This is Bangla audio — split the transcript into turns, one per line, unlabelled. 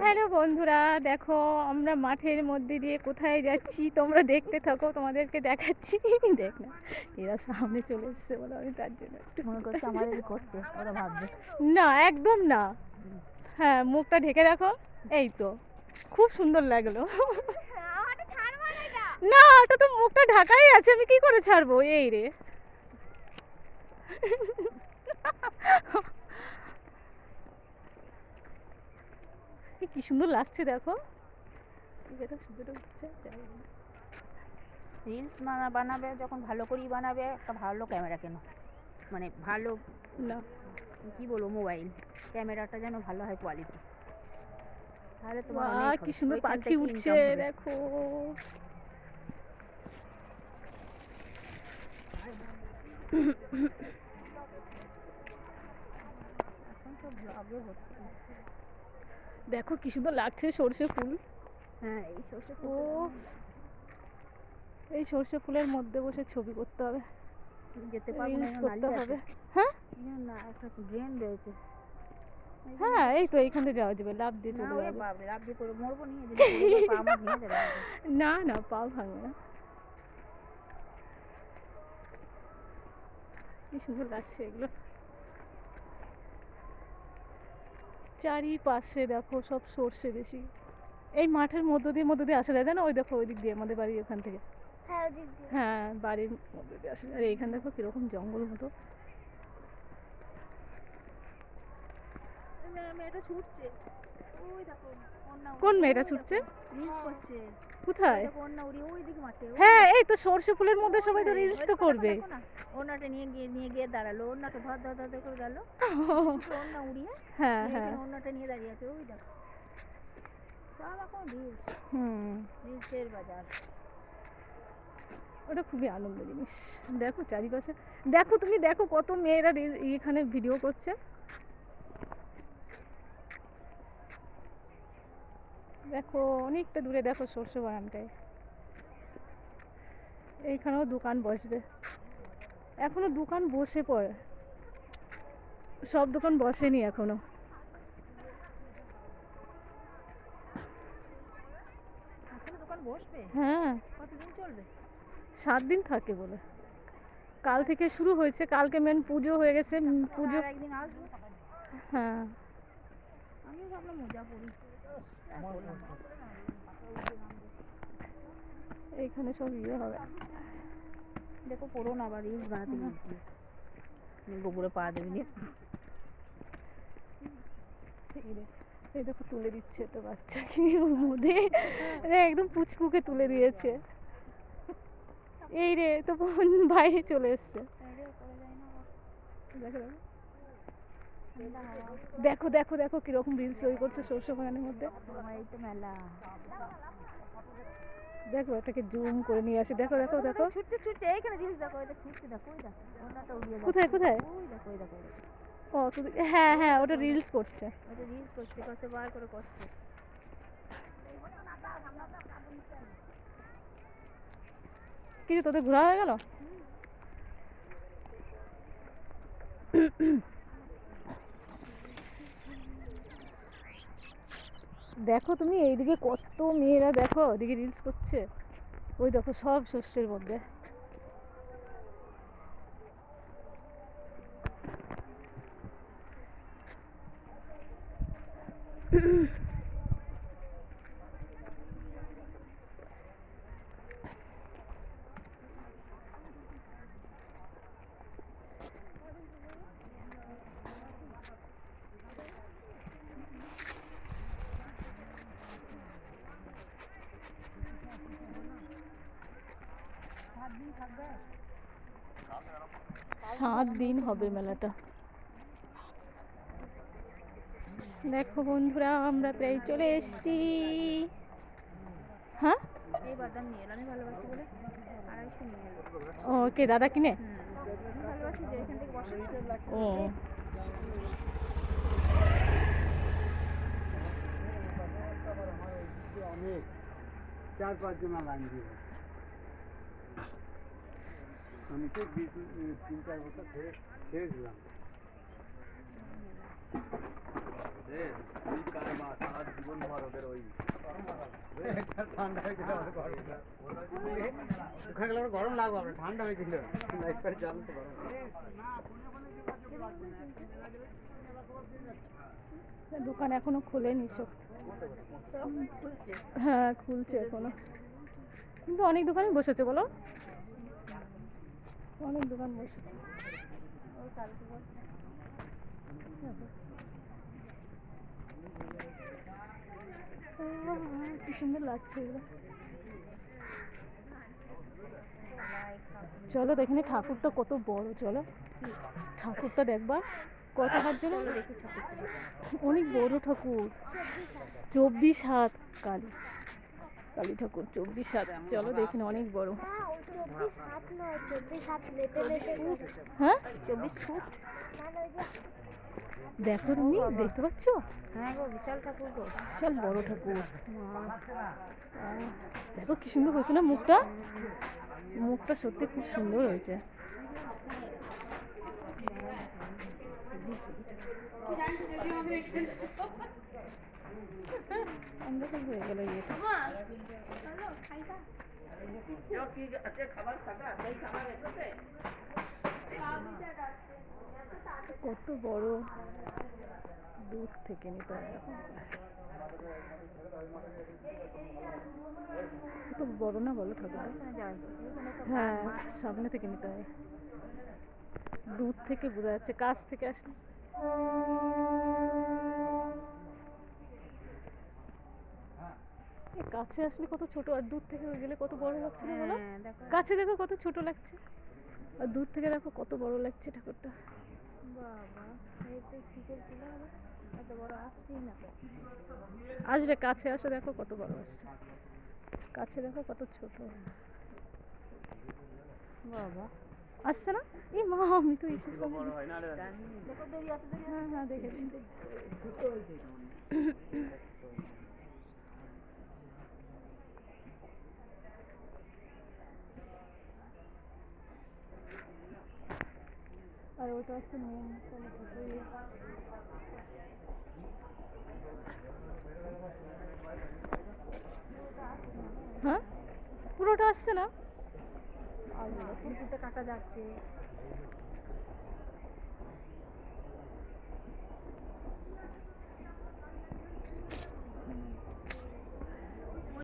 হ্যালো বন্ধুরা, দেখো আমরা মাঠের মধ্যে দিয়ে কোথায় যাচ্ছি তোমরা দেখতে থাকো, তোমাদেরকে দেখাচ্ছি। দেখ না, এরা সামনে চলে এসছে বলে আমি তার জন্য একটু
মনে করছে আমাদের করছে, ওরা ভাববে
না, একদম না। হ্যাঁ, মুখটা ঢেকে রাখো। এই তো খুব সুন্দর লাগলো। না, ওটা তো মুখটা ঢাকাই আছে, আমি কি করে ছাড়বো? এই রে, কি সুন্দর লাগছে দেখো।
রিলস বানাবে যখন ভালো করেই বানাবে, একটা ভালো ক্যামেরা কেন, মানে ভালো
না
কি বলবো, মোবাইল ক্যামেরাটা যেন ভালো হয় কোয়ালিটি, তাহলে তোমার
বাহ,
অনেক
কি
হবে।
সুন্দর
ওইখান
পাখি
থেকে
উঠছে
income হবে।
দেখো।
এখন তো ব্লগে হচ্ছে।
দেখো কি সুন্দর লাগছে সর্ষে ফুল।
হ্যাঁ, এই সর্ষে
ও, এই সর্ষে ফুলের মধ্যে বসে ছবি করতে হবে,
যেতে পারবো না,
রিলস করতে
নালি
হবে।
আছে।
হ্যাঁ
না, একটা ড্রেন রয়েছে।
হ্যাঁ, এই তো এইখান থেকে যাওয়া যাবে, লাফ দিয়ে
না,
চলে
ওরে
যাবে।
বাপরে, লাফ দিয়ে পড়ে মরবো নি, যদি পড়ে যাই পা আমার ভেঙে যাবে একদম।
না না, পা ভাঙবে না। কি সুন্দর লাগছে এগুলো। চারিপাশে দেখো সব সর্ষে বেশি। এই মাঠের মধ্য দিয়ে আসা যায়, জানো? ওই দেখো ওই দিক দিয়ে আমাদের বাড়ির ওখান থেকে। হ্যাঁ, বাড়ির মধ্য দিয়ে আসা যায়। আর এইখানে দেখো কিরকম জঙ্গল মতো।
মেয়েটা ছুটছে, ওই দেখো,
কোন মেয়েটা ছুটছে?
রিলস করছে।
কোথায়?
ওন্না উড়িয়ে ওই দিকে মাঠে।
হ্যাঁ, এই তো সর্ষে ফুলের মধ্যে সবাই তো রিলস তো করবে।
ওন্নাটা নিয়ে গিয়ে দাঁড়ালো, ওন্নাকে ধর ধর ধর করে গেল, ওন্না উড়িয়ে।
হ্যাঁ হ্যাঁ,
ওন্নাটা নিয়ে দাঁড়িয়ে আছে, ওই দেখো সব এখন রিলস, রিলসের বাজার।
ওটা খুবই আনন্দের জিনিস। দেখো চারিপাশে, দেখো তুমি দেখো কত মেয়েরা এখানে ভিডিও করছে। দেখো অনেকটা দূরে দেখো সর্ষে বাগানটায়। এইখানেও দোকান বসবে, এখনো দোকান বসে পড়ে, সব দোকান বসেনি এখনো।
দোকান বসবে?
হ্যাঁ,
কতদিন চলবে?
7 দিন থাকে বলে। কাল থেকে শুরু হয়েছে, কালকে মেন পুজো হয়ে গেছে। পুজো
একদিন আসবো।
হ্যাঁ,
আমি ভাবলাম মোজা পরি।
এইখানে সব ইয়ে হবে।
দেখো পড়ো না, আবার রিলস বানাতে গিয়ে গোবরে পা দেবে নিয়ে।
এই দেখো তুলে দিচ্ছে তো বাচ্চা, কি ওর মধ্যে একদম পুচকুকে তুলে দিয়েছে। এই রে, তো বাইরে চলে এসছে। দেখো দেখো দেখো কিরকম রিলস তৈরি করছে সর্ষে বাগানের মধ্যে।
এই তো মেলা।
দেখো এটাকে জুম করে নিয়ে আসে, দেখো দেখো দেখো
ছুটছে ছুটছে, এইখানে রিলস দেখো, এটা ছুটছে, দেখো ওই দেখো, ওনাটা উড়িয়ে যাচ্ছে।
কোথায় কোথায়?
ওই দেখো, ওই দেখো,
ও হ্যাঁ হ্যাঁ, ওটা রিলস করছে।
ওটা রিলস করছে, কতবার করে করছে।
কিছু তোদের ঘোরা হয়ে গেল? দেখো তুমি এইদিকে কত মেয়েরা, দেখো ওদিকে রিলস করছে। ওই দেখো সব শস্যের মধ্যে।
থাকবে
7 দিন হবে মেলাটা। দেখো বন্ধুরা, আমরা প্রায় চলে এসেছি। হ্যাঁ,
এই বাদাম নিয়ে এলাম, আমি ভালোবাসি বলে 250 নিয়ে এলাম।
ওকে দাদা কিনে।
আমি ভালোবাসি যে এখান থেকে বসে।
ও,
অনেক 4-5 জন লাইন দিয়ে আমি তো 3-4 বছর খেয়েছিলাম। ঠান্ডা হয়েছিল আমার গরম ওখানে গেলে আমার গরম লাগবে আমার ঠান্ডা হয়েছিল লাইট করে জ্বালতে গরম
দোকান এখনো খোলেনি সব। হ্যাঁ খুলছে এখনো, কিন্তু অনেক দোকানই বসেছে বলো, অনেক দোকান বসেছে। কি সুন্দর লাগছে এগুলো। চলো এখানে ঠাকুরটা কত বড়, চলো ঠাকুরটা দেখবা কত হাত জন্য, অনেক বড় ঠাকুর, 24 হাত কালী, কালী ঠাকুর 24 হাত। চলো দেখি না, অনেক বড়।
24 হাত নয়, 24 হাত লেপে লেপে
হ্যাঁ 24 ফুট। দেখো তুমি দেখতে পাচ্ছ?
হ্যাঁ গো, বিশাল ঠাকুর গো,
বিশাল বড় ঠাকুর। দেখো কি সুন্দর হয়েছে না মুখটা, মুখটা সত্যি খুব সুন্দর হয়েছে। অন্ধকার হয়ে গেল ইয়েটা। কত বড়, দূর থেকে নিতে হয় এখন। কত বড় না বলো ঠাকুরটা? হ্যাঁ সামনে থেকে নিতে হয়, দূর থেকে বোঝা যাচ্ছে, কাছ থেকে আসলে কাছে আসলে কত ছোট, আর দূর থেকে গেলে কত বড় লাগছে না বলো? কাছে দেখো কত ছোট লাগছে, আর দূর থেকে দেখো কত বড় লাগছে ঠাকুরটা।
বাবা এই তো কি করছিল, এত বড় আসছেই না তো।
আসবে কাছে আসো, দেখো কত বড় আসছে, কাছে দেখো কত ছোট।
বাবা
আসছে না? এই মা আমি তো এসে সব হ্যাঁ হ্যাঁ দেখেছি। আর ওটা হচ্ছে মেন। হ্যাঁ পুরোটা আসছে না,
আর পুরোটা কাটা যাচ্ছে।